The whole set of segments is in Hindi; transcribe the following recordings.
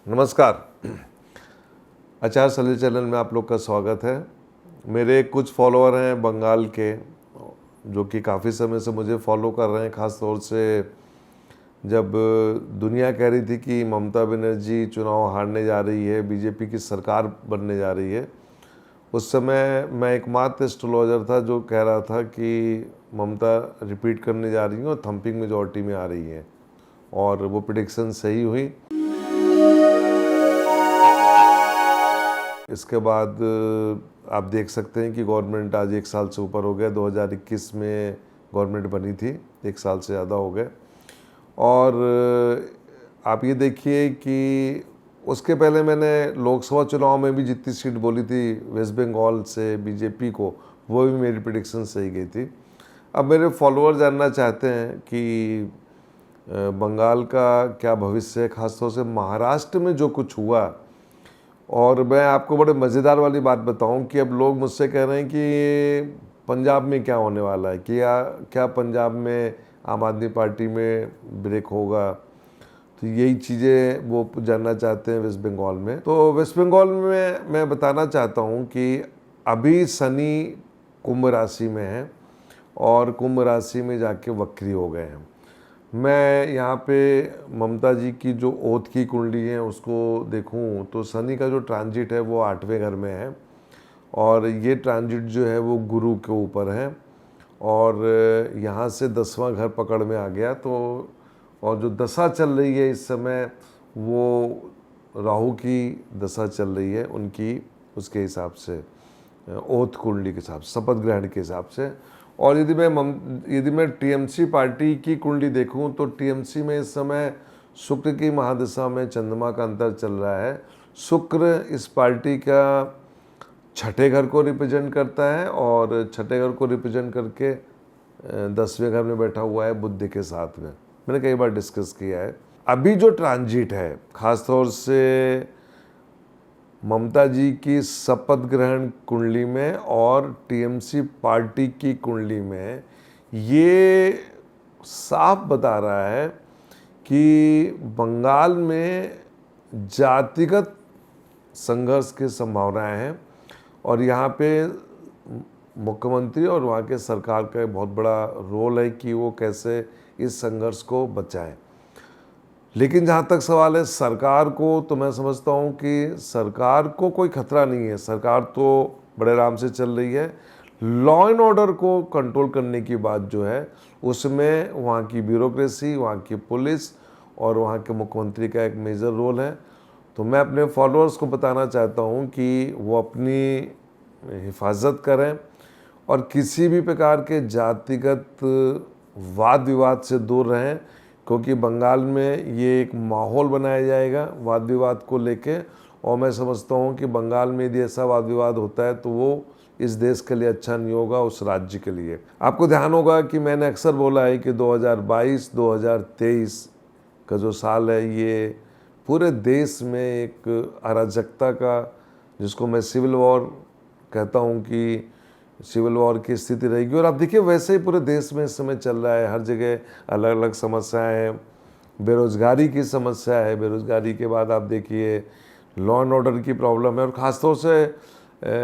नमस्कार। आचार संहिता चैनल में आप लोग का स्वागत है। मेरे कुछ फॉलोअर हैं बंगाल के, जो कि काफ़ी समय से मुझे फॉलो कर रहे हैं। ख़ास तौर से जब दुनिया कह रही थी कि ममता बनर्जी चुनाव हारने जा रही है, बीजेपी की सरकार बनने जा रही है, उस समय मैं एकमात्र एस्ट्रोलॉजर था जो कह रहा था कि ममता रिपीट करने जा रही है और थंपिंग मेजॉरिटी में आ रही है, और वो प्रेडिक्शन सही हुई। इसके बाद आप देख सकते हैं कि गवर्नमेंट आज 1 साल से ऊपर हो गया। 2021 में गवर्नमेंट बनी थी, 1 साल से ज़्यादा हो गए। और आप ये देखिए कि उसके पहले मैंने लोकसभा चुनाव में भी जितनी सीट बोली थी वेस्ट बंगाल से बीजेपी को, वो भी मेरी प्रेडिक्शन सही गई थी। अब मेरे फॉलोअर जानना चाहते हैं कि बंगाल का क्या भविष्य है, खासतौर से महाराष्ट्र में जो कुछ हुआ। और मैं आपको बड़े मज़ेदार वाली बात बताऊं कि अब लोग मुझसे कह रहे हैं कि पंजाब में क्या होने वाला है, क्या पंजाब में आम आदमी पार्टी में ब्रेक होगा। तो यही चीज़ें वो जानना चाहते हैं वेस्ट बंगाल में। तो वेस्ट बंगाल में मैं बताना चाहता हूं कि अभी शनि कुंभ राशि में है और कुंभ राशि में जाके वक्री हो गए हैं। मैं यहाँ पे ममता जी की जो ओथ की कुंडली है उसको देखूँ तो शनि का जो ट्रांजिट है वो 8वें घर में है, और ये ट्रांजिट जो है वो गुरु के ऊपर है, और यहाँ से 10वां घर पकड़ में आ गया। तो और जो दशा चल रही है इस समय वो राहु की दशा चल रही है उनकी, उसके हिसाब से ओथ कुंडली के हिसाब से, शपथ ग्रहण के हिसाब से। और यदि मैं टीएमसी पार्टी की कुंडली देखूं तो टीएमसी में इस समय शुक्र की महादशा में चंद्रमा का अंतर चल रहा है। शुक्र इस पार्टी का 6ठे घर को रिप्रेजेंट करता है, और 6ठे घर को रिप्रेजेंट करके 10वें घर में बैठा हुआ है बुध के साथ में। मैंने कई बार डिस्कस किया है। अभी जो ट्रांजिट है खासतौर से ममता जी की शपथ ग्रहण कुंडली में और टीएमसी पार्टी की कुंडली में, ये साफ बता रहा है कि बंगाल में जातिगत संघर्ष की संभावनाएं हैं, और यहाँ पे मुख्यमंत्री और वहाँ के सरकार का बहुत बड़ा रोल है कि वो कैसे इस संघर्ष को बचाएं। लेकिन जहाँ तक सवाल है सरकार को, तो मैं समझता हूँ कि सरकार को कोई खतरा नहीं है। सरकार तो बड़े आराम से चल रही है। लॉ एंड ऑर्डर को कंट्रोल करने की बात जो है उसमें वहाँ की ब्यूरोक्रेसी, वहाँ की पुलिस और वहाँ के मुख्यमंत्री का एक मेजर रोल है। तो मैं अपने फॉलोअर्स को बताना चाहता हूँ कि वो अपनी हिफाजत करें और किसी भी प्रकार के जातिगत वाद विवाद से दूर रहें, क्योंकि बंगाल में ये एक माहौल बनाया जाएगा वाद विवाद को लेके। और मैं समझता हूँ कि बंगाल में यदि ऐसा वाद विवाद होता है तो वो इस देश के लिए अच्छा नहीं होगा, उस राज्य के लिए। आपको ध्यान होगा कि मैंने अक्सर बोला है कि 2022-2023 का जो साल है ये पूरे देश में एक अराजकता का, जिसको मैं सिविल वॉर कहता हूँ कि सिविल वॉर की स्थिति रहेगी। और आप देखिए वैसे ही पूरे देश में इस समय चल रहा है। हर जगह अलग अलग समस्याएं हैं। बेरोज़गारी की समस्या है, बेरोज़गारी के बाद आप देखिए लॉ एंड ऑर्डर की प्रॉब्लम है। और ख़ासतौर से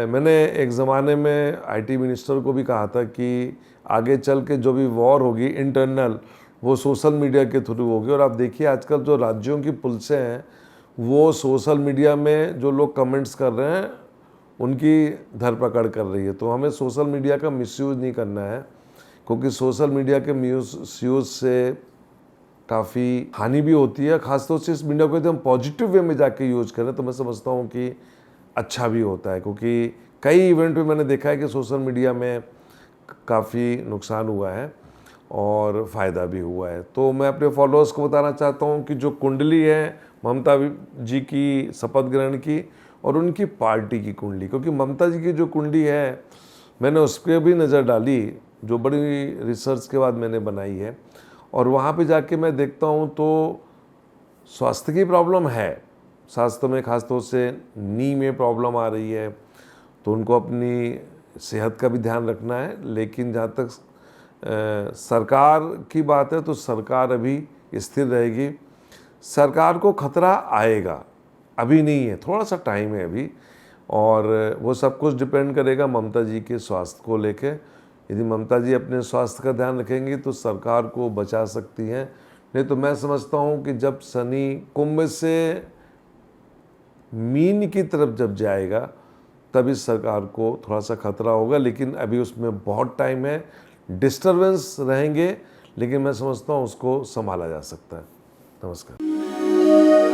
मैंने एक ज़माने में आईटी मिनिस्टर को भी कहा था कि आगे चल के जो भी वॉर होगी इंटरनल, वो सोशल मीडिया के थ्रू होगी। और आप देखिए आजकल जो राज्यों की पुलिसें हैं वो सोशल मीडिया में जो लोग कमेंट्स कर रहे हैं उनकी धरपकड़ कर रही है। तो हमें सोशल मीडिया का मिसयूज़ नहीं करना है, क्योंकि सोशल मीडिया के मिसयूज़ से काफ़ी हानि भी होती है। ख़ासतौर से इस मीडिया को यदि हम पॉजिटिव वे में जाके यूज़ करें तो मैं समझता हूँ कि अच्छा भी होता है, क्योंकि कई इवेंट में मैंने देखा है कि सोशल मीडिया में काफ़ी नुकसान हुआ है और फ़ायदा भी हुआ है। तो मैं अपने फॉलोअर्स को बताना चाहता हूँ कि जो कुंडली है ममता जी की शपथ ग्रहण की और उनकी पार्टी की कुंडली, क्योंकि ममता जी की जो कुंडली है मैंने उस पर भी नज़र डाली, जो बड़ी रिसर्च के बाद मैंने बनाई है। और वहाँ पे जाके मैं देखता हूँ तो स्वास्थ्य की प्रॉब्लम है। स्वास्थ्य में खासतौर से नी में प्रॉब्लम आ रही है, तो उनको अपनी सेहत का भी ध्यान रखना है। लेकिन जहाँ तक सरकार की बात है तो सरकार अभी स्थिर रहेगी। सरकार को खतरा आएगा, अभी नहीं है, थोड़ा सा टाइम है अभी, और वो सब कुछ डिपेंड करेगा ममता जी के स्वास्थ्य को लेके। यदि ममता जी अपने स्वास्थ्य का ध्यान रखेंगी तो सरकार को बचा सकती हैं, नहीं तो मैं समझता हूँ कि जब शनि कुंभ से मीन की तरफ जब जाएगा तब इस सरकार को थोड़ा सा खतरा होगा, लेकिन अभी उसमें बहुत टाइम है, डिस्टरबेंस रहेंगे, लेकिन मैं समझता हूँ उसको संभाला जा सकता है। नमस्कार।